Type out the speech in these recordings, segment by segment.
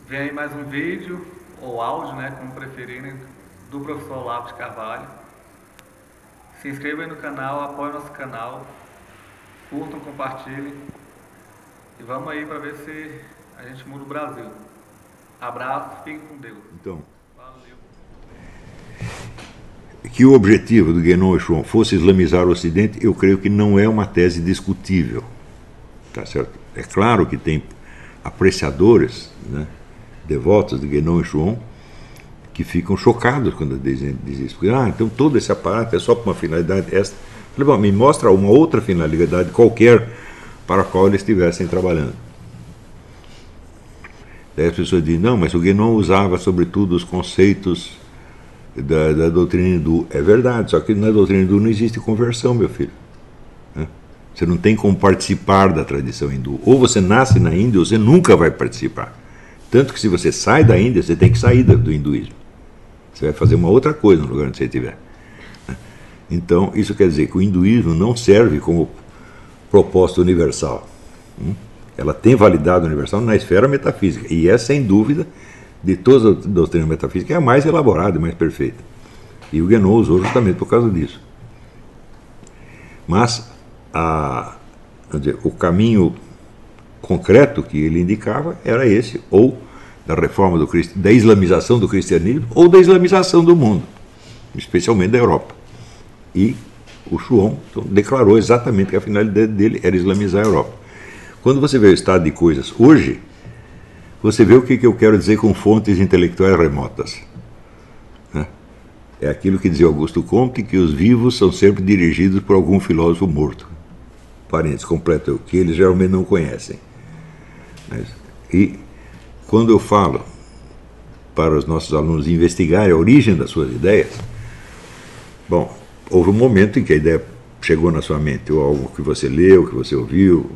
Vem aí mais um vídeo, ou áudio, né, como preferirem, do professor Olavo de Carvalho. Se inscrevam aí no canal, apoiem nosso canal, curtam, compartilhem e vamos aí para ver se a gente muda o Brasil. Abraço, fiquem com Deus. Então, Valeu. que o objetivo do Guénon e Chouon fosse islamizar o Ocidente, eu creio que não é uma tese discutível. Tá certo? É claro que tem apreciadores, né, devotos de Guénon e Chouon, que ficam chocados quando dizem isso. Porque, então todo esse aparato é só para uma finalidade esta. Falei, bom, me mostra uma outra finalidade qualquer para a qual eles estivessem trabalhando. Daí as pessoas dizem, não, mas o Guénon usava sobretudo os conceitos da doutrina hindu. É verdade, só que na doutrina hindu não existe conversão, meu filho. Você não tem como participar da tradição hindu. Ou você nasce na Índia ou você nunca vai participar. Tanto que se você sai da Índia, você tem que sair do hinduísmo. Você vai fazer uma outra coisa no lugar onde você estiver. Então, isso quer dizer que o hinduísmo não serve como proposta universal. Ela tem validade universal na esfera metafísica. E é, sem dúvida, de todas as doutrinas metafísicas, é a mais elaborada e mais perfeita. E o Guénon usou justamente por causa disso. Mas o caminho concreto que ele indicava era esse, ou da reforma da islamização do cristianismo, ou da islamização do mundo, especialmente da Europa. E o Chouon então, declarou exatamente que a finalidade dele era islamizar a Europa. Quando você vê o estado de coisas hoje, você vê o que eu quero dizer com fontes intelectuais remotas. É aquilo que dizia Augusto Comte, que os vivos são sempre dirigidos por algum filósofo morto. Parênteses, completo, que eles geralmente não conhecem. E quando eu falo para os nossos alunos investigarem a origem das suas ideias, bom, houve um momento em que a ideia chegou na sua mente, ou algo que você leu, que você ouviu,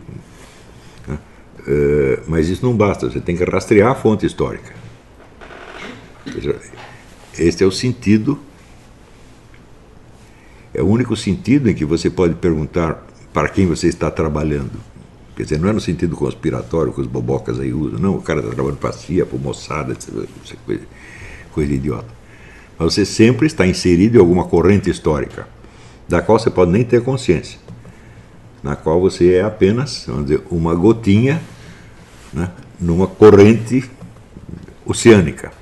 mas isso não basta, você tem que rastrear a fonte histórica. Este é o sentido, é o único sentido em que você pode perguntar para quem você está trabalhando. Quer dizer, não é no sentido conspiratório que os bobocas aí usam, não, o cara está trabalhando para a CIA, para o Mossad, coisa idiota. Mas você sempre está inserido em alguma corrente histórica, da qual você pode nem ter consciência, na qual você é apenas, vamos dizer, uma gotinha, né, numa corrente oceânica.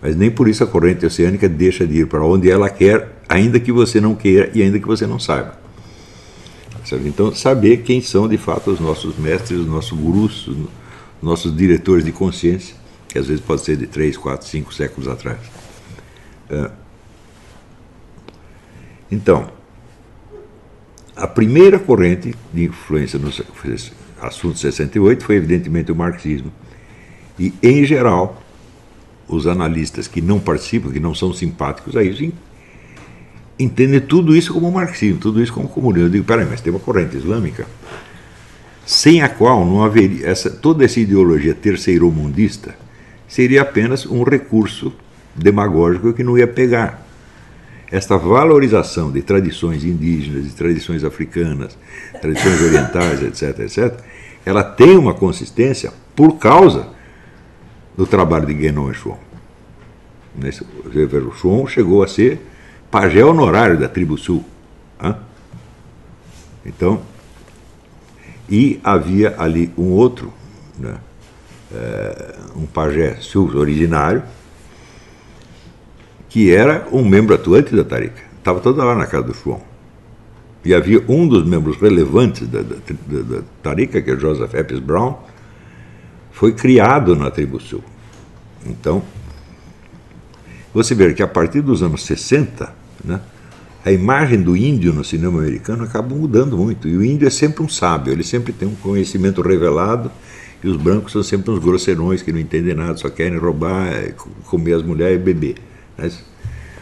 Mas nem por isso a corrente oceânica deixa de ir para onde ela quer, ainda que você não queira e ainda que você não saiba. Então, saber quem são de fato os nossos mestres, os nossos gurus, os nossos diretores de consciência, que às vezes pode ser de 3, 4, 5 séculos atrás. Então, a primeira corrente de influência no assunto 68 foi evidentemente o marxismo. E, em geral, os analistas que não participam, que não são simpáticos a isso, entendem tudo isso como marxismo, tudo isso como comunismo. Eu digo, peraí, mas tem uma corrente islâmica sem a qual não haveria toda essa ideologia terceiromundista seria apenas um recurso demagógico que não ia pegar. Esta valorização de tradições indígenas, de tradições africanas, tradições orientais, etc., etc., ela tem uma consistência por causa do trabalho de Guénon e Chouon. O Chouon chegou a ser pajé honorário da tribo sul. Então, e havia ali um outro, né, um pajé sul originário, que era um membro atuante da Tariqa. Estava toda lá na casa do Chouon. E havia um dos membros relevantes da Tariqa, que é Joseph Epes Brown, foi criado na tribo sul. Então, você vê que a partir dos anos 60, né, a imagem do índio no cinema americano acaba mudando muito. E o índio é sempre um sábio, ele sempre tem um conhecimento revelado, e os brancos são sempre uns grosseirões que não entendem nada, só querem roubar, comer as mulheres e beber. Mas,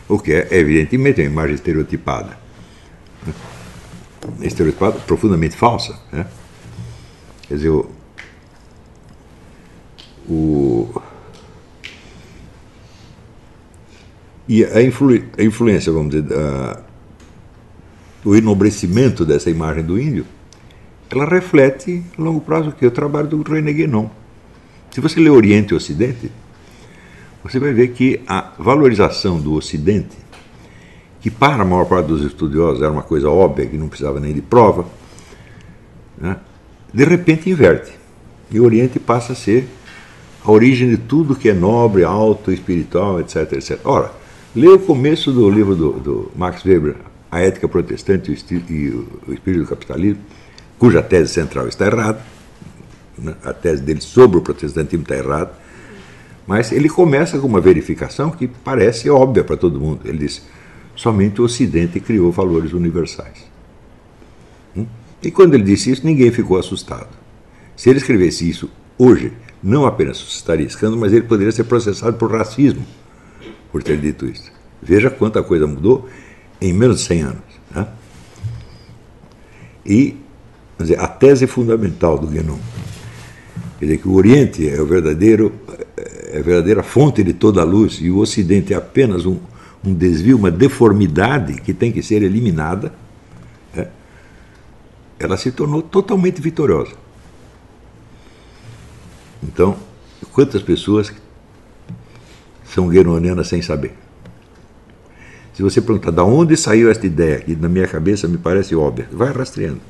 o que é, evidentemente, uma imagem estereotipada. Estereotipada, profundamente falsa. Né? Quer dizer, e a influência, vamos dizer, o enobrecimento dessa imagem do índio, ela reflete, a longo prazo, o trabalho do René Guénon. Se você ler Oriente e Ocidente, você vai ver que a valorização do Ocidente, que para a maior parte dos estudiosos era uma coisa óbvia, que não precisava nem de prova, né, de repente inverte. E o Oriente passa a ser a origem de tudo que é nobre, alto, espiritual, etc, etc. Ora, lê o começo do livro do Max Weber, A Ética Protestante e o Espírito do Capitalismo, cuja tese central está errada, né? A tese dele sobre o protestantismo está errada, mas ele começa com uma verificação que parece óbvia para todo mundo. Ele diz, somente o Ocidente criou valores universais. E quando ele disse isso, ninguém ficou assustado. Se ele escrevesse isso hoje, não apenas suscitaria escândalo, mas ele poderia ser processado por racismo por ter dito isso. Veja quanta coisa mudou em menos de 100 anos. Né? E, quer dizer, a tese fundamental do Guénon, quer dizer, que o Oriente é a verdadeira fonte de toda a luz e o Ocidente é apenas um desvio, uma deformidade que tem que ser eliminada, né? Ela se tornou totalmente vitoriosa. Então, quantas pessoas são guénonianas sem saber? Se você perguntar de onde saiu esta ideia, que na minha cabeça me parece óbvia, vai rastreando.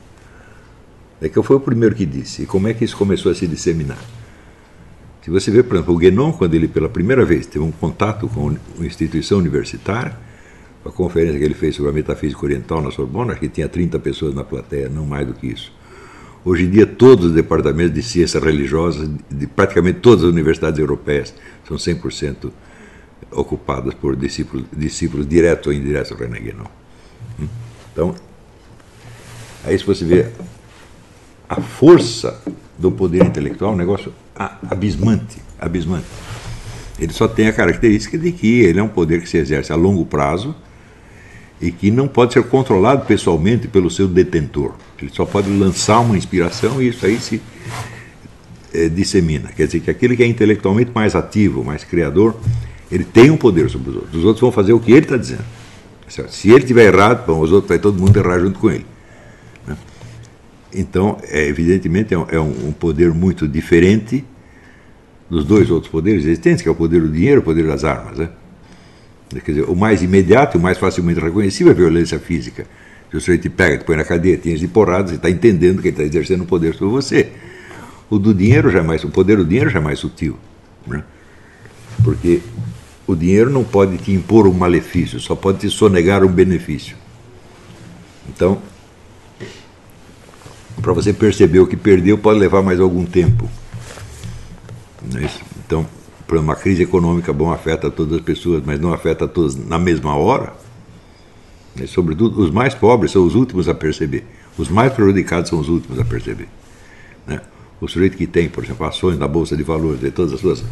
É que eu fui o primeiro que disse. E como é que isso começou a se disseminar? Se você vê, por exemplo, o Guénon, quando ele pela primeira vez teve um contato com uma instituição universitária, a conferência que ele fez sobre a metafísica oriental na Sorbonne, acho que tinha 30 pessoas na plateia, não mais do que isso. Hoje em dia, todos os departamentos de ciências religiosas, de praticamente todas as universidades europeias, são 100% ocupadas por discípulos diretos ou indiretos do René Guénon. Então, aí se você vê a força do poder intelectual, um negócio abismante, abismante. Ele só tem a característica de que ele é um poder que se exerce a longo prazo e que não pode ser controlado pessoalmente pelo seu detentor. Ele só pode lançar uma inspiração e isso aí se dissemina. Quer dizer que aquele que é intelectualmente mais ativo, mais criador, ele tem um poder sobre os outros. Os outros vão fazer o que ele está dizendo. Se ele estiver errado, bom, os outros vai todo mundo errar junto com ele. Então, evidentemente, é um poder muito diferente dos dois outros poderes existentes, que é o poder do dinheiro e o poder das armas. Né? Quer dizer, o mais imediato e o mais facilmente reconhecível é a violência física. Se o sujeito te pega, te põe na cadeia, te enche de porradas, você está entendendo que ele está exercendo um poder sobre você. O poder do dinheiro já é mais sutil. Né? Porque o dinheiro não pode te impor um malefício, só pode te sonegar um benefício. Então, para você perceber o que perdeu, pode levar mais algum tempo. Não é isso? Então, para uma crise econômica, bom, afeta todas as pessoas, mas não afeta todas na mesma hora. E, sobretudo, os mais pobres são os últimos a perceber. Os mais prejudicados são os últimos a perceber. Né? O sujeito que tem, por exemplo, ações na Bolsa de Valores, e todas as suas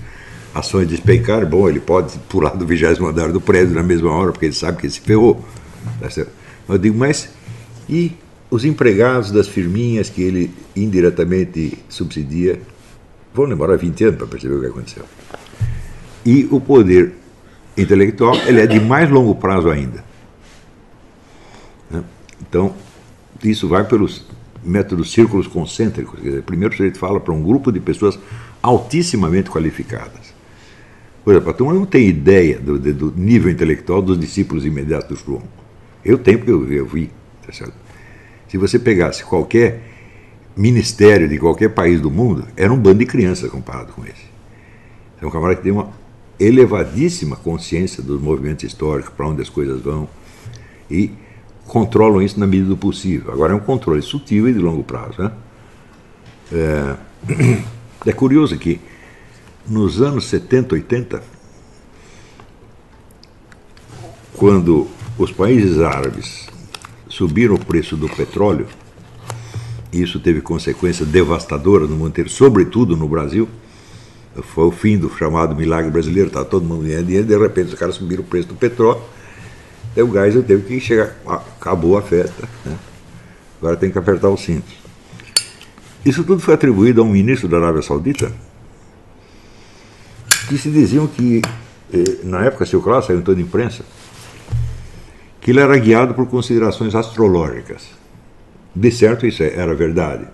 ações despencaram, bom, ele pode pular do 20º andar do prédio na mesma hora, porque ele sabe que ele se ferrou. Tá certo? Eu digo, mas e os empregados das firminhas que ele indiretamente subsidia vão demorar 20 anos para perceber o que aconteceu. E o poder intelectual ele é de mais longo prazo ainda. Então, isso vai pelos métodos círculos concêntricos. Quer dizer, primeiro o sujeito fala para um grupo de pessoas altissimamente qualificadas. Por exemplo, a turma não tem ideia do nível intelectual dos discípulos imediatos do João. Eu tenho, porque eu vi. Tá certo? Se você pegasse qualquer ministério de qualquer país do mundo, era um bando de crianças comparado com esse. É um camarada que tem uma elevadíssima consciência dos movimentos históricos, para onde as coisas vão, e controlam isso na medida do possível. Agora é um controle sutil e de longo prazo. Né? É curioso que nos anos 70, 80, quando os países árabes subiram o preço do petróleo, e isso teve consequências devastadoras no mundo inteiro, sobretudo no Brasil, foi o fim do chamado milagre brasileiro, estava todo mundo ganhando dinheiro, de repente os caras subiram o preço do petróleo, e o Geisel teve que chegar, acabou a festa, né? Agora tem que apertar os cintos. Isso tudo foi atribuído a um ministro da Arábia Saudita, que se diziam que, na época, seu claro, saiu em toda a imprensa, que ele era guiado por considerações astrológicas. De certo isso era verdade,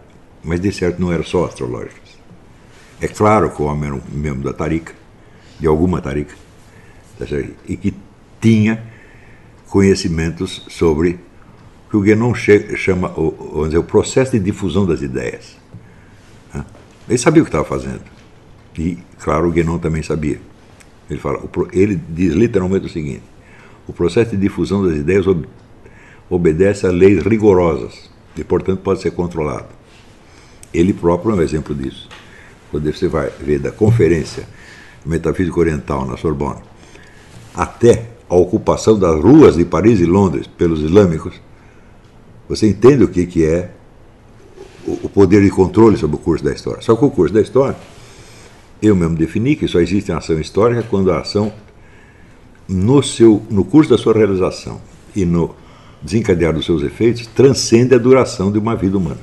mas de certo não eram só astrológicas. É claro que o homem era um membro da Tariqa, de alguma Tariqa, e que tinha conhecimentos sobre o que o Guénon chama o processo de difusão das ideias. Ele sabia o que estava fazendo. E, claro, o Guénon também sabia. Ele diz literalmente o seguinte: o processo de difusão das ideias obedece a leis rigorosas e, portanto, pode ser controlado. Ele próprio é um exemplo disso. Quando você vai ver da Conferência Metafísica Oriental na Sorbonne até a ocupação das ruas de Paris e Londres pelos islâmicos, você entende o que é o poder de controle sobre o curso da história. Só que o curso da história, eu mesmo defini que só existe ação histórica quando a ação, no curso da sua realização e no desencadear dos seus efeitos, transcende a duração de uma vida humana.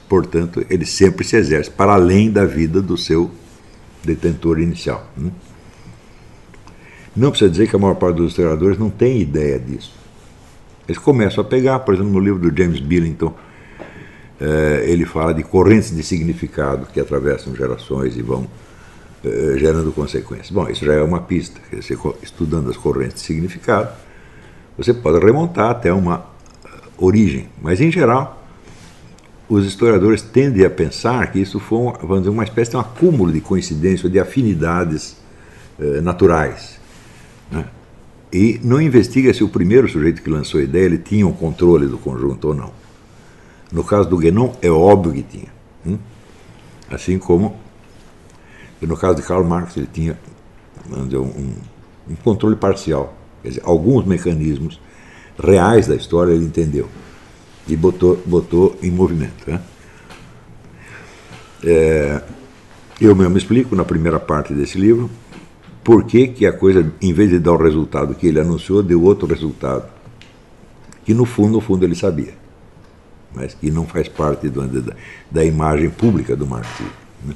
Portanto, ele sempre se exerce para além da vida do seu detentor inicial. Não precisa dizer que a maior parte dos historiadores não tem ideia disso. Eles começam a pegar, por exemplo, no livro do James Billington, ele fala de correntes de significado que atravessam gerações e vão gerando consequências. Bom, isso já é uma pista. Você, estudando as correntes de significado, você pode remontar até uma origem, mas, em geral, os historiadores tendem a pensar que isso foi, vamos dizer, uma espécie de um acúmulo de coincidência, de afinidades naturais, né? E não investiga se o primeiro sujeito que lançou a ideia ele tinha um controle do conjunto ou não. No caso do Guénon, é óbvio que tinha. Assim como, no caso de Karl Marx, ele tinha, vamos dizer, um controle parcial. Quer dizer, alguns mecanismos reais da história ele entendeu e botou em movimento, né? Eu mesmo explico na primeira parte desse livro por que a coisa, em vez de dar o resultado que ele anunciou, deu outro resultado, que no fundo ele sabia, mas que não faz parte da imagem pública do marxismo, né?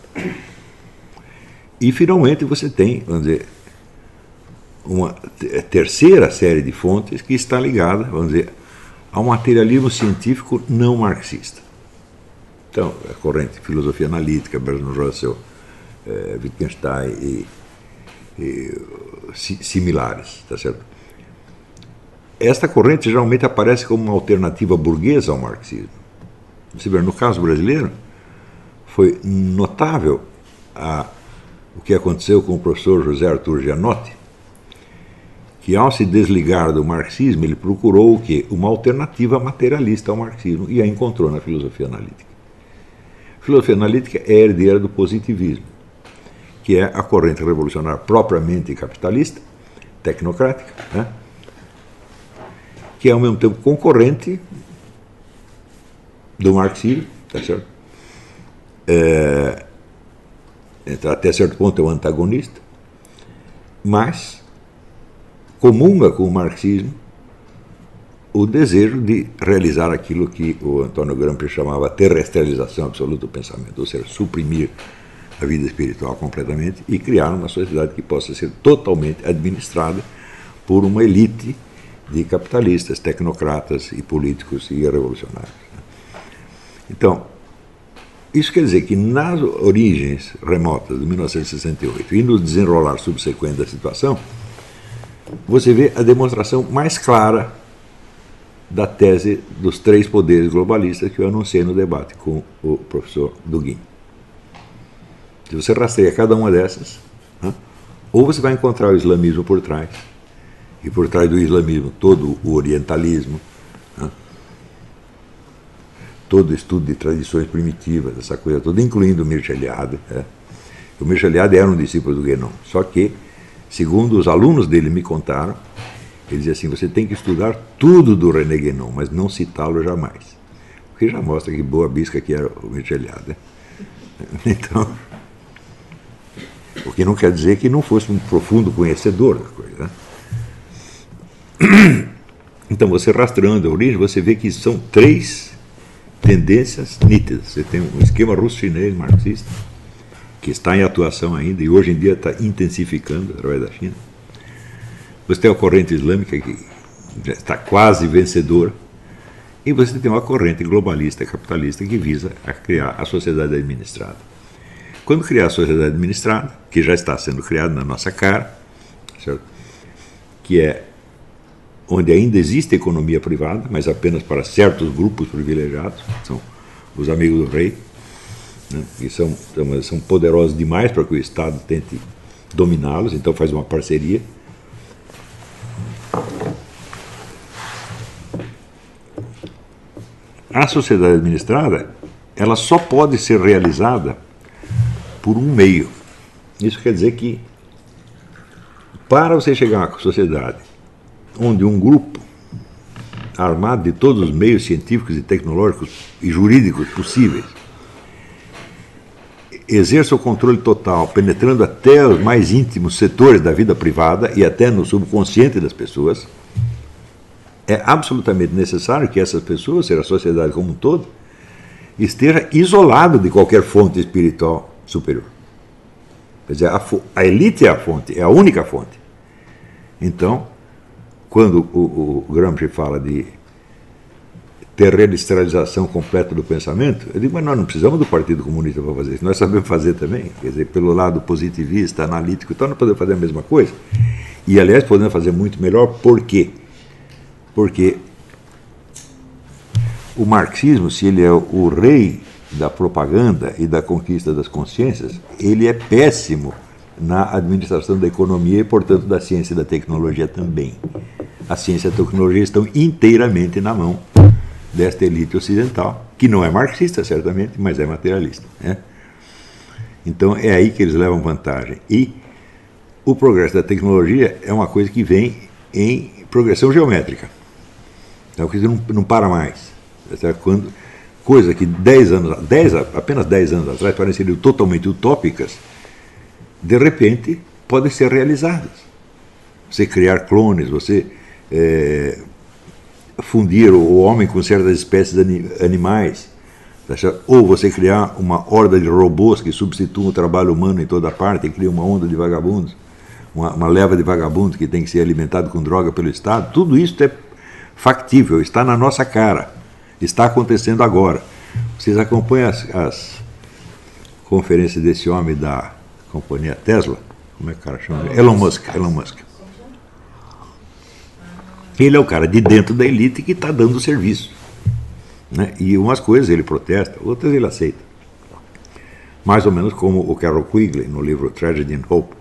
E, finalmente, você tem, vamos dizer, uma terceira série de fontes que está ligada, vamos dizer, ao materialismo científico não marxista. Então, a corrente filosofia analítica, Bertrand Russell, Wittgenstein e similares, tá certo? Esta corrente geralmente aparece como uma alternativa burguesa ao marxismo. Você vê, no caso brasileiro, foi notável o que aconteceu com o professor José Arthur Gianotti, que, ao se desligar do marxismo, ele procurou o quê? Uma alternativa materialista ao marxismo, e a encontrou na filosofia analítica. A filosofia analítica é herdeira do positivismo, que é a corrente revolucionária propriamente capitalista, tecnocrática, né? Que é, ao mesmo tempo, concorrente do marxismo, tá certo? Até certo ponto é um antagonista, mas comunga com o marxismo o desejo de realizar aquilo que o Antônio Gramsci chamava terrestrialização absoluta do pensamento, ou seja, suprimir a vida espiritual completamente e criar uma sociedade que possa ser totalmente administrada por uma elite de capitalistas, tecnocratas e políticos e revolucionários. Então, isso quer dizer que nas origens remotas de 1968 e no desenrolar subsequente da situação, você vê a demonstração mais clara da tese dos três poderes globalistas que eu anunciei no debate com o professor Dugin. Se você rastreia cada uma dessas, né, ou você vai encontrar o islamismo por trás, e por trás do islamismo todo o orientalismo, né, todo o estudo de tradições primitivas, essa coisa toda, incluindo o Mircea Eliade. Né. O Mircea Eliade era um discípulo do Guénon, só que, segundo os alunos dele me contaram, ele dizia assim: você tem que estudar tudo do René Guénon, mas não citá-lo jamais. O que já mostra que boa bisca que era o Mircea Eliade. Né? Então, o que não quer dizer que não fosse um profundo conhecedor da coisa. Né? Então, você rastreando a origem, você vê que são três tendências nítidas. Você tem um esquema russo-chinês marxista, que está em atuação ainda e hoje em dia está intensificando através da China. Você tem a corrente islâmica que já está quase vencedora, e você tem uma corrente globalista capitalista que visa a criar a sociedade administrada. Quando criar a sociedade administrada, que já está sendo criada na nossa cara, certo? Que é onde ainda existe economia privada, mas apenas para certos grupos privilegiados, são os amigos do rei, né? E são poderosos demais para que o Estado tente dominá-los, então faz uma parceria. A sociedade administrada, ela só pode ser realizada por um meio. Isso quer dizer que, para você chegar à sociedade onde um grupo armado de todos os meios científicos e tecnológicos e jurídicos possíveis exerça o controle total, penetrando até os mais íntimos setores da vida privada e até no subconsciente das pessoas, é absolutamente necessário que essas pessoas, seja a sociedade como um todo, esteja isolada de qualquer fonte espiritual superior. Quer dizer, a elite é a fonte, é a única fonte. Então, quando o Gramsci fala de terrestrialização completa do pensamento, eu digo, mas nós não precisamos do Partido Comunista para fazer isso, nós sabemos fazer também, quer dizer, pelo lado positivista, analítico, então nós podemos fazer a mesma coisa. E, aliás, podemos fazer muito melhor, por quê? Porque o marxismo, se ele é o rei da propaganda e da conquista das consciências, ele é péssimo na administração da economia e, portanto, da ciência e da tecnologia também. A ciência e a tecnologia estão inteiramente na mão desta elite ocidental, que não é marxista, certamente, mas é materialista, né? Então, é aí que eles levam vantagem. E o progresso da tecnologia é uma coisa que vem em progressão geométrica. É uma coisa que não para mais. Coisa que apenas 10 anos atrás pareciam totalmente utópicas, de repente podem ser realizadas. Você criar clones, você fundir o homem com certas espécies animais, ou você criar uma horda de robôs que substituam o trabalho humano em toda parte e cria uma onda de vagabundos, uma leva de vagabundos que tem que ser alimentado com droga pelo Estado. Tudo isso é factível, está na nossa cara, está acontecendo agora. Vocês acompanham as conferências desse homem da companhia Tesla? Como é que o cara chama? Elon Musk. Ele é o cara de dentro da elite que está dando serviço, né? E umas coisas ele protesta, outras ele aceita. Mais ou menos como o Carroll Quigley, no livro Tragedy and Hope.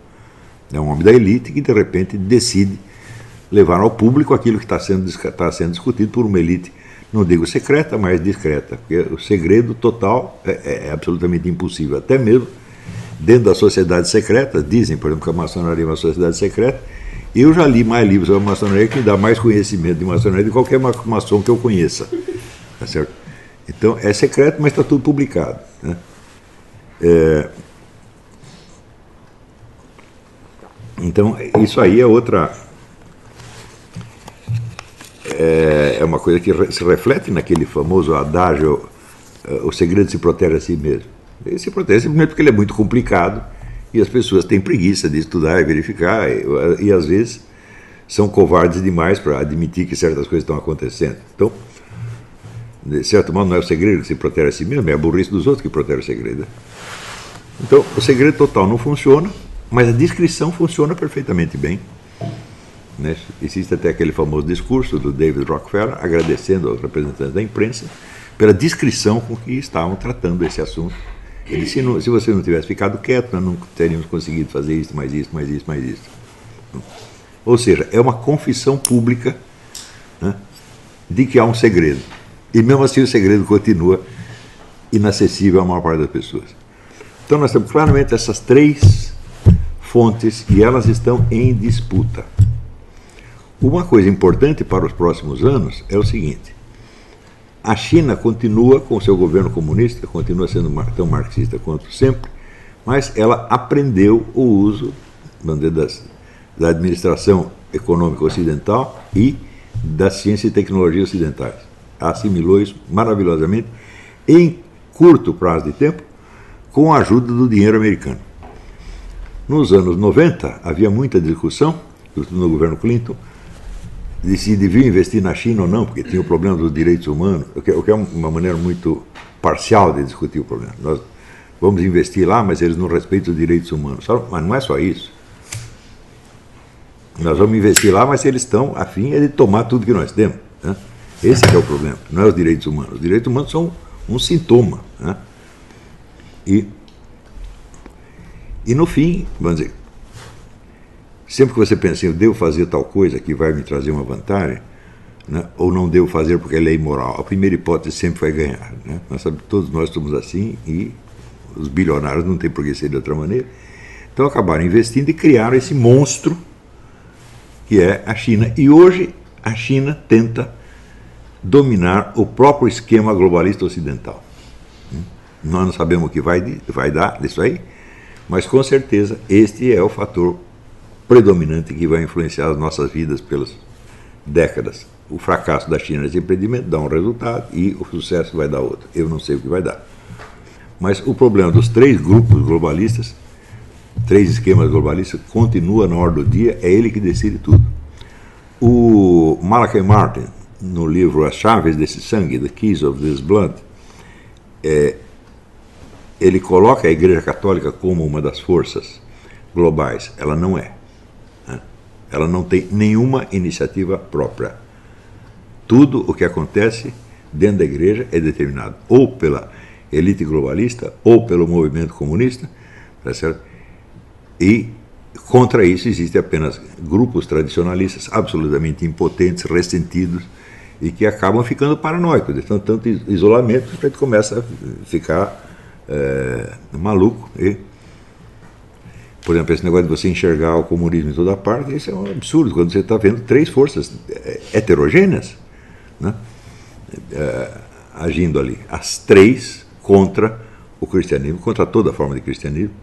É um homem da elite que, de repente, decide levar ao público aquilo que está sendo discutido por uma elite, não digo secreta, mas discreta, porque o segredo total é absolutamente impossível. Até mesmo dentro das sociedades secretas, dizem, por exemplo, que a maçonaria é uma sociedade secreta. Eu já li mais livros sobre a maçonaria que me dá mais conhecimento de maçonaria de qualquer maçom que eu conheça. Tá certo? Então, é secreto, mas está tudo publicado, né? Então, isso aí é outra... É uma coisa que se reflete naquele famoso adágio, o segredo se protege a si mesmo. Ele se protege simplesmente porque ele é muito complicado e as pessoas têm preguiça de estudar e verificar e às vezes são covardes demais para admitir que certas coisas estão acontecendo. Então, de certo modo, não é o segredo que se protege a si mesmo, é a burrice dos outros que protege o segredo. Então, o segredo total não funciona, mas a descrição funciona perfeitamente bem. Né? Existe até aquele famoso discurso do David Rockefeller agradecendo aos representantes da imprensa pela descrição com que estavam tratando esse assunto. Ele disse, se você não tivesse ficado quieto, nós não teríamos conseguido fazer isso, mais isso, mais isso, mais isso. Ou seja, é uma confissão pública, né, de que há um segredo. E mesmo assim o segredo continua inacessível à maior parte das pessoas. Então nós temos claramente essas três fontes e elas estão em disputa. Uma coisa importante para os próximos anos é o seguinte: a China continua com o seu governo comunista, continua sendo tão marxista quanto sempre, mas ela aprendeu o uso, vamos dizer, da administração econômica ocidental e da ciência e tecnologia ocidentais. Assimilou isso maravilhosamente em curto prazo de tempo, com a ajuda do dinheiro americano. Nos anos 90, havia muita discussão, no governo Clinton, de se devia investir na China ou não, porque tinha o problema dos direitos humanos, o que é uma maneira muito parcial de discutir o problema. Vamos investir lá, mas eles não respeitam os direitos humanos. Mas não é só isso. Nós vamos investir lá, mas eles estão a fim de tomar tudo que nós temos. Né? Esse é o problema, não é os direitos humanos. Os direitos humanos são um sintoma. Né? E no fim, vamos dizer, sempre que você pensa assim, eu devo fazer tal coisa que vai me trazer uma vantagem, né? Ou não devo fazer porque é lei moral, a primeira hipótese sempre vai ganhar. Né? Todos nós somos assim e os bilionários não têm por que ser de outra maneira. Então acabaram investindo e criaram esse monstro que é a China. E hoje a China tenta dominar o próprio esquema globalista ocidental. Nós não sabemos o que vai dar disso aí, mas com certeza este é o fator predominante que vai influenciar as nossas vidas pelas décadas. O fracasso da China nesse empreendimento dá um resultado e o sucesso vai dar outro. Eu não sei o que vai dar. Mas o problema dos 3 grupos globalistas, 3 esquemas globalistas, continua na ordem do dia, é ele que decide tudo. O Malachi Martin, no livro As Chaves desse Sangue, The Keys of This Blood, ele coloca a Igreja Católica como uma das forças globais. Ela não é. Né? Ela não tem nenhuma iniciativa própria. Tudo o que acontece dentro da Igreja é determinado ou pela elite globalista ou pelo movimento comunista, tá certo? E contra isso existem apenas grupos tradicionalistas absolutamente impotentes, ressentidos e que acabam ficando paranoicos. Então, tanto isolamento, a gente começa a ficar maluco. E, por exemplo, esse negócio de você enxergar o comunismo em toda parte, isso é um absurdo, quando você está vendo 3 forças heterogêneas, né, agindo ali, as 3 contra o cristianismo, contra toda forma de cristianismo.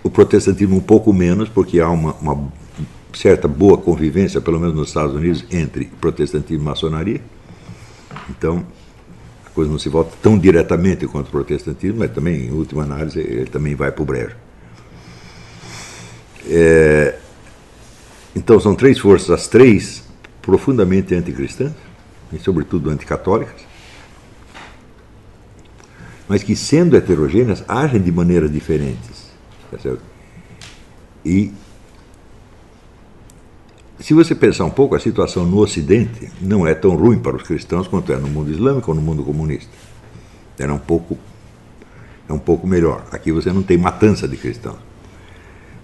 O protestantismo um pouco menos, porque há uma certa boa convivência, pelo menos nos Estados Unidos, entre protestantismo e maçonaria. Então, a coisa não se volta tão diretamente contra o protestantismo, mas também, em última análise, ele também vai para o brejo. Então, são 3 forças, as 3 profundamente anticristãs, e sobretudo anticatólicas, mas que, sendo heterogêneas, agem de maneiras diferentes. Tá certo? E, se você pensar um pouco, a situação no Ocidente não é tão ruim para os cristãos quanto é no mundo islâmico ou no mundo comunista. É um pouco melhor. Aqui você não tem matança de cristãos.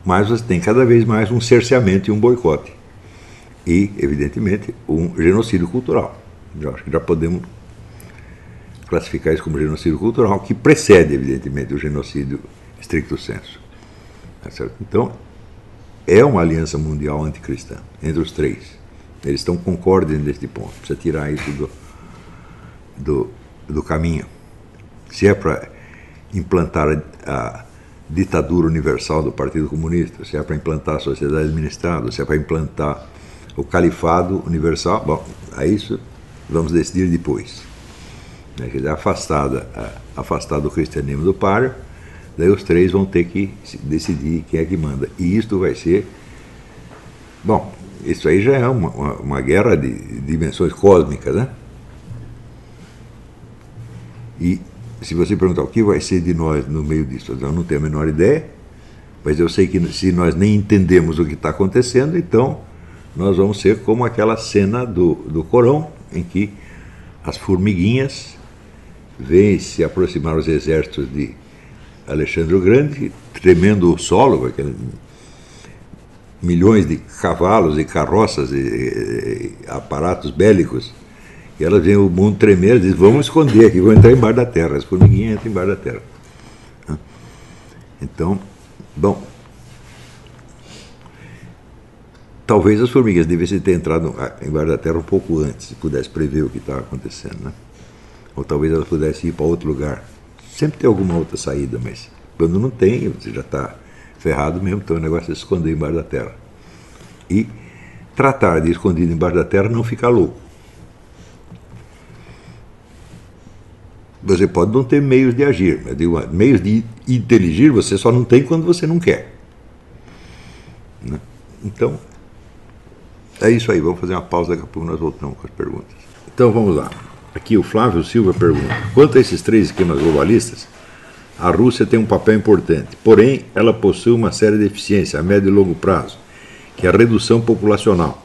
Mas você tem cada vez mais um cerceamento e um boicote. E, evidentemente, um genocídio cultural. Eu acho que já podemos classificar isso como genocídio cultural, que precede, evidentemente, o genocídio stricto sensu. Tá certo? Então, é uma aliança mundial anticristã, entre os 3. Eles estão concordes neste ponto. Precisa tirar isso do caminho. Se é para implantar a ditadura universal do Partido Comunista, se é para implantar a sociedade administrada, se é para implantar o califado universal, bom, a isso vamos decidir depois. Quer dizer, afastar do cristianismo do páreo, daí os 3 vão ter que decidir quem é que manda. E isto vai ser... Bom, isso aí já é uma guerra de dimensões cósmicas, né? E se você perguntar o que vai ser de nós no meio disso, eu não tenho a menor ideia, mas eu sei que se nós nem entendemos o que está acontecendo, então nós vamos ser como aquela cena do Corão, em que as formiguinhas veem se aproximar os exércitos de Alexandre o Grande, tremendo o solo, milhões de cavalos e carroças e aparatos bélicos, e elas veem o mundo tremer e dizem, vamos esconder aqui, vamos entrar embaixo da terra. As formiguinhas entram embaixo da terra. Então, bom, talvez as formigas devessem ter entrado embaixo da terra um pouco antes, se pudesse prever o que estava acontecendo, né? Ou talvez elas pudessem ir para outro lugar. Sempre tem alguma outra saída, mas quando não tem, você já está ferrado mesmo, então o negócio é se esconder embaixo da terra. E tratar de escondido embaixo da terra não ficar louco. Você pode não ter meios de agir, mas meios de inteligir você só não tem quando você não quer. Né? Então, é isso aí. Vamos fazer uma pausa, daqui a pouco nós voltamos com as perguntas. Então, vamos lá. Aqui o Flávio Silva pergunta: quanto a esses 3 esquemas globalistas, a Rússia tem um papel importante, porém ela possui uma séria deficiência a médio e longo prazo, que é a redução populacional.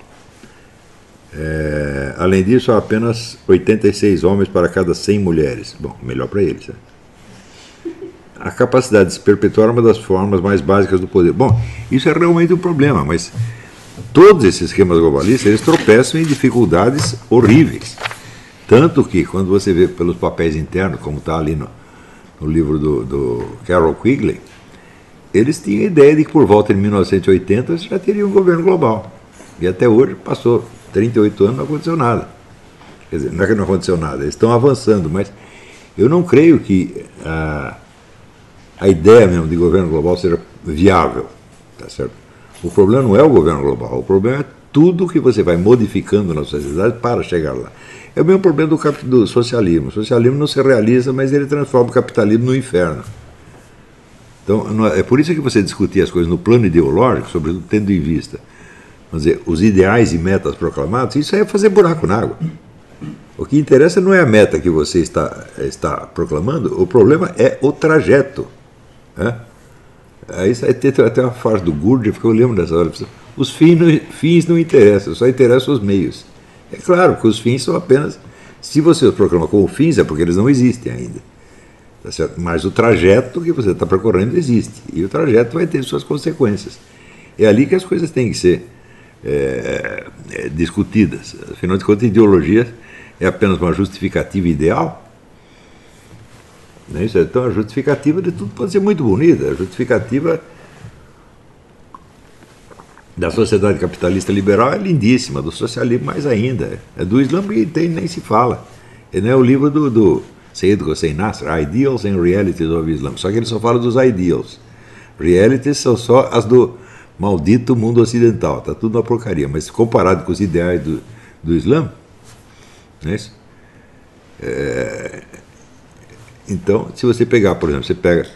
Além disso, há apenas 86 homens para cada 100 mulheres. Bom, melhor para eles. Né? A capacidade de se perpetuar é uma das formas mais básicas do poder. Bom, isso é realmente um problema, mas todos esses esquemas globalistas, eles tropeçam em dificuldades horríveis. Tanto que, quando você vê pelos papéis internos, como está ali no livro do Carol Quigley, eles tinham a ideia de que por volta de 1980 já teria um governo global. E até hoje passou 38 anos, não aconteceu nada. Quer dizer, não é que não aconteceu nada, eles estão avançando, mas eu não creio que a ideia mesmo de governo global seja viável. Tá certo? O problema não é o governo global, o problema é tudo que você vai modificando na sociedade para chegar lá. É o mesmo problema do socialismo. O socialismo não se realiza, mas ele transforma o capitalismo no inferno. Então, é por isso que você discutir as coisas no plano ideológico, sobretudo tendo em vista, vamos dizer, os ideais e metas proclamados, isso aí é fazer buraco na água. O que interessa não é a meta que você está proclamando, o problema é o trajeto. Né? Aí tem até uma frase do Gurdjieff que eu lembro dessa hora. Os fins não interessam, só interessam os meios. É claro que os fins são apenas... Se você os proclama como fins, é porque eles não existem ainda. Tá certo? Mas o trajeto que você está percorrendo existe. E o trajeto vai ter suas consequências. É ali que as coisas têm que ser discutidas. Afinal de contas, a ideologia é apenas uma justificativa ideal. Não é isso? Então, a justificativa de tudo pode ser muito bonita. A justificativa da sociedade capitalista liberal é lindíssima, do socialismo mais ainda. É do Islã que nem se fala. É o livro do Sayyid Hossein Nasr, Ideals and Realities of Islam. Só que ele só fala dos ideals. Realities são só as do maldito mundo ocidental. Está tudo uma porcaria. Mas comparado com os ideais do Islã, não é isso? Então, se você pegar, por exemplo, você pega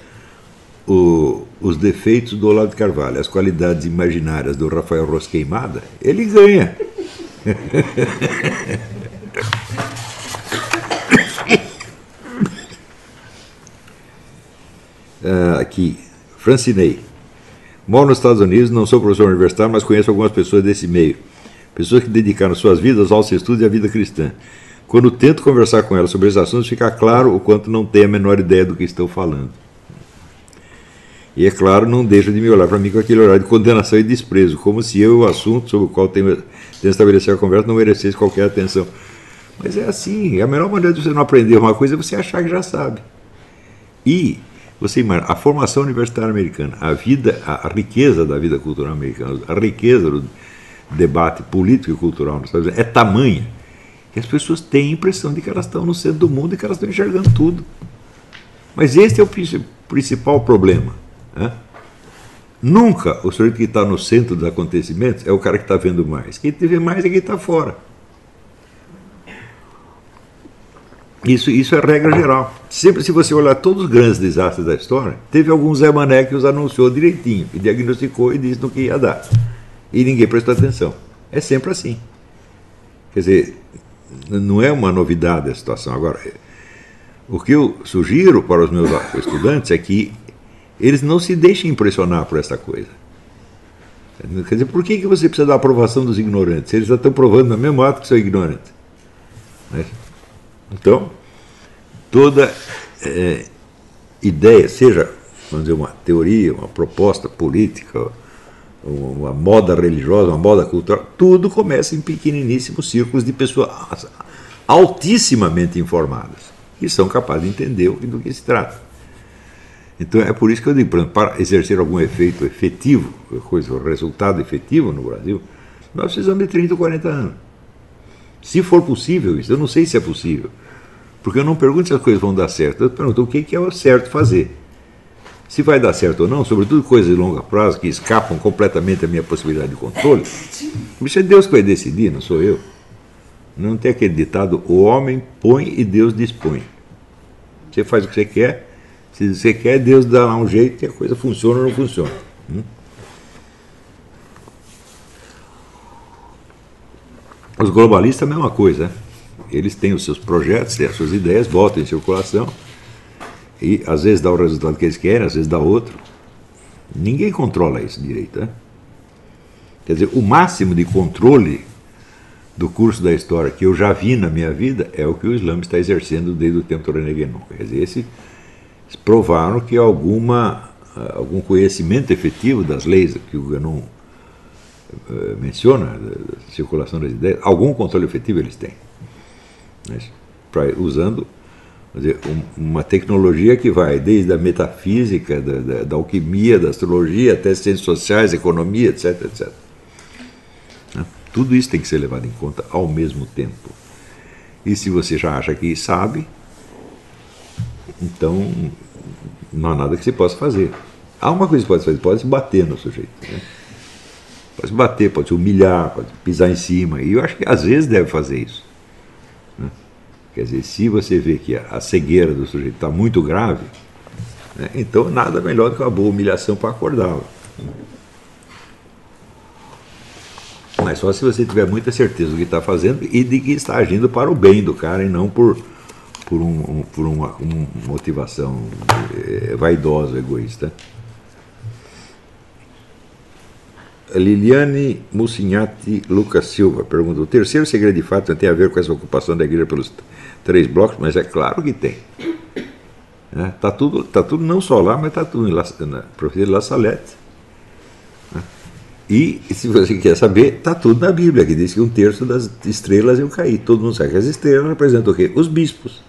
os defeitos do Olavo de Carvalho, as qualidades imaginárias do Rafael Rosqueimada, ele ganha. Aqui, Francinei. Moro nos Estados Unidos, não sou professor universitário, mas conheço algumas pessoas desse meio. Pessoas que dedicaram suas vidas ao seu estudo e à vida cristã. Quando tento conversar com elas sobre esses assuntos, fica claro o quanto não tenho a menor ideia do que estão falando. E, é claro, não deixam de me olhar para mim com aquele olhar de condenação e desprezo, como se eu, o assunto sobre o qual tenho estabelecido a conversa, não merecesse qualquer atenção. Mas é assim, a melhor maneira de você não aprender uma coisa é você achar que já sabe. E você imagina, a formação universitária americana, a riqueza da vida cultural americana, a riqueza do debate político e cultural nos Estados Unidos é tamanha que as pessoas têm a impressão de que elas estão no centro do mundo e que elas estão enxergando tudo. Mas esse é o principal problema. Né? Nunca o sujeito que está no centro dos acontecimentos é o cara que está vendo mais. Quem vê mais é quem está fora. Isso é regra geral. Sempre, se você olhar todos os grandes desastres da história, teve algum Zé Mané que os anunciou direitinho, e diagnosticou e disse no que ia dar. E ninguém prestou atenção. É sempre assim. Quer dizer, não é uma novidade a situação. Agora, o que eu sugiro para os meus estudantes é que eles não se deixem impressionar por essa coisa. Quer dizer, por que você precisa da aprovação dos ignorantes? Eles já estão provando no mesmo ato que são ignorantes. Né? Então, toda ideia, seja, vamos dizer, uma teoria, uma proposta política, uma moda religiosa, uma moda cultural, tudo começa em pequeniníssimos círculos de pessoas altissimamente informadas, que são capazes de entender do que se trata. Então, é por isso que eu digo, por exemplo, para exercer algum efeito efetivo, resultado efetivo no Brasil, nós precisamos de 30 ou 40 anos. Se for possível isso, eu não sei se é possível, porque eu não pergunto se as coisas vão dar certo, eu pergunto o que é o certo fazer. Se vai dar certo ou não, sobretudo coisas de longo prazo que escapam completamente da minha possibilidade de controle, isso é Deus que vai decidir, não sou eu. Não tem aquele ditado, o homem põe e Deus dispõe. Você faz o que você quer, se você quer, Deus dá lá um jeito que a coisa funciona ou não funciona. Os globalistas é a mesma coisa. Eles têm os seus projetos, têm as suas ideias, botam em circulação, e às vezes dá o resultado que eles querem, às vezes dá outro. Ninguém controla isso direito, né? Quer dizer, o máximo de controle do curso da história que eu já vi na minha vida é o que o Islã está exercendo desde o tempo do René Guénon. Quer dizer, eles provaram que algum conhecimento efetivo das leis que o Guénon menciona, da circulação das ideias, algum controle efetivo eles têm. Usando, quer dizer, uma tecnologia que vai desde a metafísica, da alquimia, da astrologia, até ciências sociais, economia, etc, etc. Tudo isso tem que ser levado em conta ao mesmo tempo. E se você já acha que sabe, então não há nada que se possa fazer. Há uma coisa que pode fazer, pode se bater no sujeito, né? Pode se bater, pode se humilhar, pode pisar em cima. E eu acho que às vezes deve fazer isso, né? Quer dizer, se você vê que a cegueira do sujeito está muito grave, né, então nada melhor do que uma boa humilhação para acordá-lo. Mas só se você tiver muita certeza do que está fazendo e de que está agindo para o bem do cara e não por uma motivação vaidosa, egoísta. A Liliane Mussinhati Lucas Silva pergunta: o terceiro segredo de fato tem a ver com essa ocupação da igreja pelos 3 blocos? Mas é claro que tem. Está tudo não só lá, mas está tudo na profecia de La Salette. E, se você quer saber, está tudo na Bíblia, que diz que 1/3 das estrelas iam cair. Todo mundo sabe que as estrelas representam o quê? Os bispos.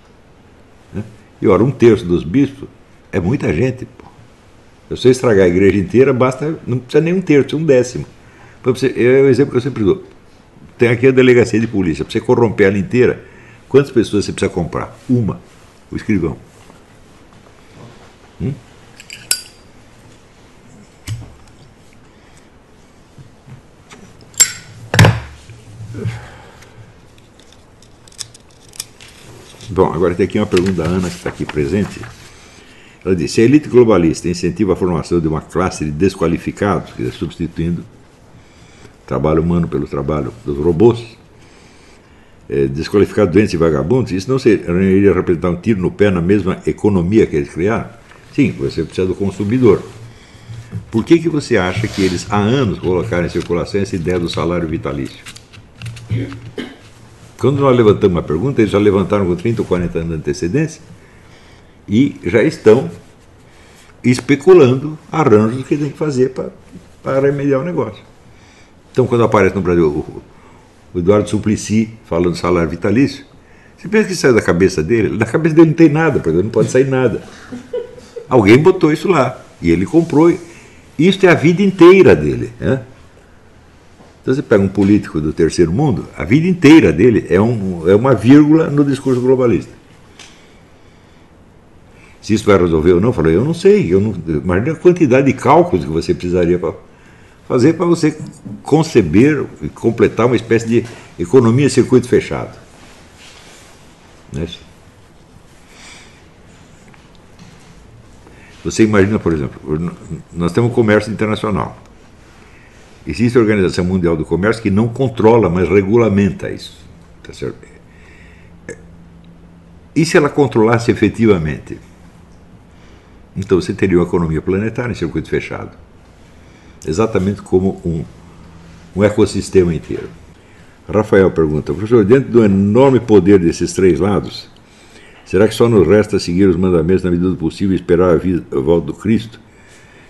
E, ora, 1/3 dos bispos é muita gente. Pô. Se você estragar a igreja inteira, não precisa nem 1/3, 1/10. É o exemplo que eu sempre dou. Tem aqui a delegacia de polícia. Para você corromper ela inteira, quantas pessoas você precisa comprar? Uma. O escrivão. Bom, agora tem aqui uma pergunta da Ana, que está aqui presente. Ela diz: se a elite globalista incentiva a formação de uma classe de desqualificados, quer dizer, substituindo o trabalho humano pelo trabalho dos robôs, desqualificados, doentes e vagabundos, isso não iria representar um tiro no pé na mesma economia que eles criaram? Sim, você precisa do consumidor. Por que você acha que eles há anos colocaram em circulação essa ideia do salário vitalício? Quando nós levantamos uma pergunta, eles já levantaram com 30 ou 40 anos de antecedência e já estão especulando arranjos que tem que fazer para remediar o negócio. Então, quando aparece no Brasil o Eduardo Suplicy falando do salário vitalício, você pensa que saiu da cabeça dele? Da cabeça dele não tem nada, porque não pode sair nada. Alguém botou isso lá e ele comprou. Isso é a vida inteira dele, né? Então você pega um político do terceiro mundo, a vida inteira dele é uma vírgula no discurso globalista. Se isso vai resolver ou não, eu falei, eu não sei. Imagina a quantidade de cálculos que você precisaria para fazer para você conceber e completar uma espécie de economia circuito fechado. Né? Você imagina, por exemplo, nós temos um comércio internacional. Existe a Organização Mundial do Comércio que não controla, mas regulamenta isso. Tá certo? E se ela controlasse efetivamente? Então você teria uma economia planetária em circuito fechado. Exatamente como um ecossistema inteiro. Rafael pergunta: professor, dentro do enorme poder desses 3 lados, será que só nos resta seguir os mandamentos na medida do possível e esperar a volta do Cristo?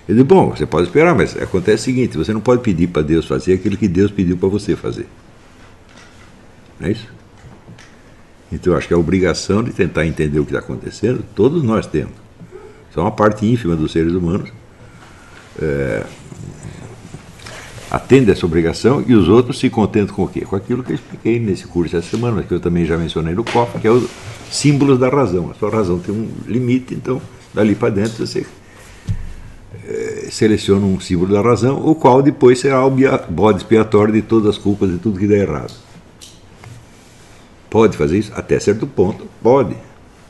Eu digo, bom, você pode esperar, mas acontece o seguinte: você não pode pedir para Deus fazer aquilo que Deus pediu para você fazer. Não é isso? Então eu acho que a obrigação de tentar entender o que está acontecendo, todos nós temos. Só uma parte ínfima dos seres humanos atende essa obrigação e os outros se contentam com o quê? Com aquilo que eu expliquei nesse curso essa semana, mas que eu também já mencionei no COF, que é os símbolos da razão. A sua razão tem um limite, então dali para dentro você seleciona um símbolo da razão, o qual depois será o bode expiatório de todas as culpas e tudo que der errado. Pode fazer isso? Até certo ponto, pode.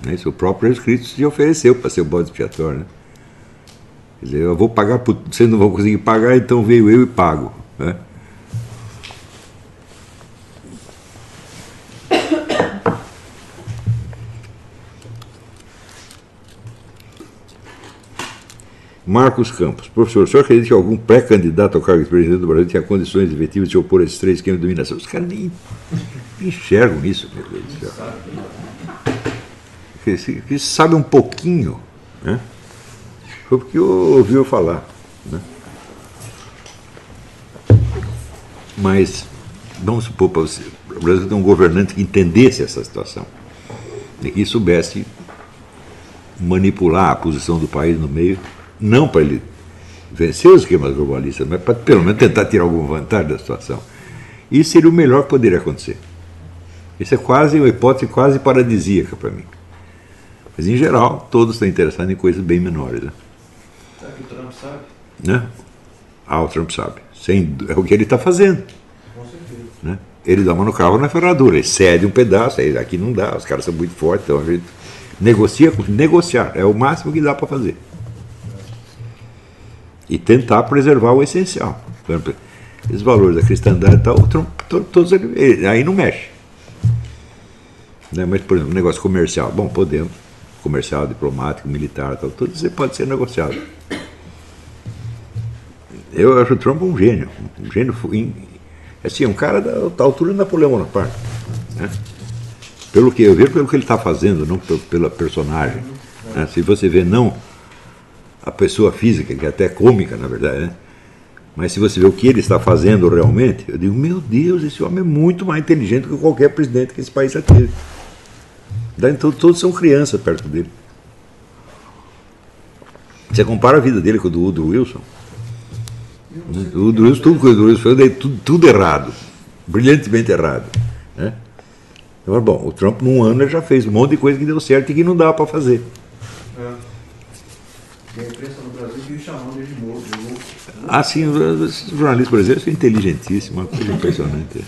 Né? O próprio Jesus Cristo se ofereceu para ser o bode expiatório. Né? Quer dizer, eu vou pagar, vocês não vão conseguir pagar, então veio eu e pago. Né? Marcos Campos. Professor, o senhor acredita que algum pré-candidato ao cargo de presidente do Brasil tinha condições efetivas de se opor a esses 3 esquemas de dominação? Os caras nem enxergam isso, meu Deus do céu. Que sabe um pouquinho, né? Foi porque ouviu falar, né? Mas, vamos supor para você, o Brasil tem um governante que entendesse essa situação e que soubesse manipular a posição do país no meio, não para ele vencer os esquemas globalistas, mas para pelo menos tentar tirar alguma vantagem da situação. Isso seria o melhor que poderia acontecer. Isso é quase uma hipótese quase paradisíaca para mim. Mas, em geral, todos estão interessados em coisas bem menores. Né? Será que o Trump sabe? Né? O Trump sabe. É o que ele está fazendo. Com certeza. Né? Ele dá uma no carro na ferradura, ele cede um pedaço, aí aqui não dá, os caras são muito fortes, então a gente negociar, é o máximo que dá para fazer. E tentar preservar o essencial. Por exemplo, esses valores da cristandade e tal, o Trump, todos aí não mexe. Né? Mas, por exemplo, negócio comercial, bom, podemos. Comercial, diplomático, militar, tal, tudo isso pode ser negociado. Eu acho o Trump um gênio assim, um cara da altura de Napoleão Bonaparte, né? Pelo que eu vejo, pelo que ele está fazendo, não pela personagem, né? Se você vê não a pessoa física, que é até cômica, na verdade, né? Mas se você vê o que ele está fazendo realmente, eu digo, meu Deus, esse homem é muito mais inteligente que qualquer presidente que esse país já teve. Então todos são crianças perto dele. Você compara a vida dele com a do Woodrow Wilson. O Woodrow Wilson foi tudo errado, brilhantemente errado. Né? Então, bom, o Trump num ano ele já fez um monte de coisa que deu certo e que não dava para fazer. E a imprensa no Brasil vive chamando ele de morto. Sim, os jornalistas brasileiros são inteligentíssimos, uma coisa impressionante.